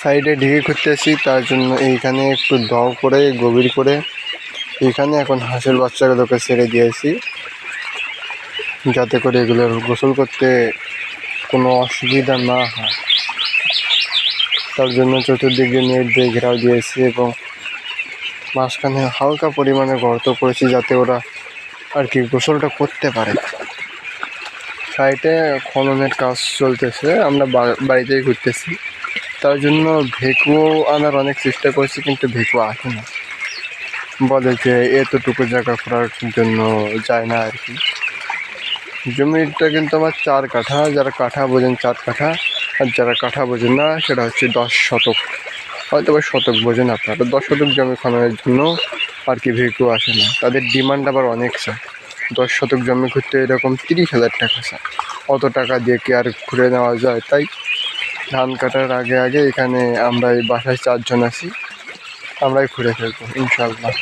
সাইডে ঢেকে করতেছি, তার জন্য এইখানে একটু দাও করে গভীর করে এইখানে এখন হাঁসের বাচ্চাগুলোকে ছেড়ে দিয়েছি, যাতে করে এগুলোর গোসল করতে কোনো অসুবিধা না হয়। তার জন্য চতুর্দিকে নেট দিয়ে ঘেরাও দিয়েছি এবং মাঝখানে হালকা পরিমাণে গর্ত করেছি, যাতে ওরা আর কি গোসলটা করতে পারে। সাইডে খননের কাজ চলতেছে, আমরা বাড়িতেই ঘুরতেছি। তার জন্য ভেকুও আনার অনেক চেষ্টা করছি, কিন্তু ভেকু আসে না, বলে যে এতটুকু জায়গা করার জন্য যায় না আর কি। জমিটা কিন্তু আমার 4 কাঠা, যারা কাঠা বোঝেন 4 কাঠা, আর যারা কাঠা বোঝেন না সেটা হচ্ছে 10 শতক, হয়তো বা শতক বোঝেন আপনারা। 10 শতক জমি খননের জন্য আর কি ভেকু আসে না, তাদের ডিমান্ড আবার অনেক চায়। 10 শতক জমি ঘুরতে এরকম 30,000 টাকা চায়, অত টাকা দিয়ে কি আর ঘুরে নেওয়া যায়? তাই ধান কাটার আগে এখানে আমরা এই বাসায় 4 জন আছি, আমরাই ঘুরে ফেলবো ইনশাল্লাহ।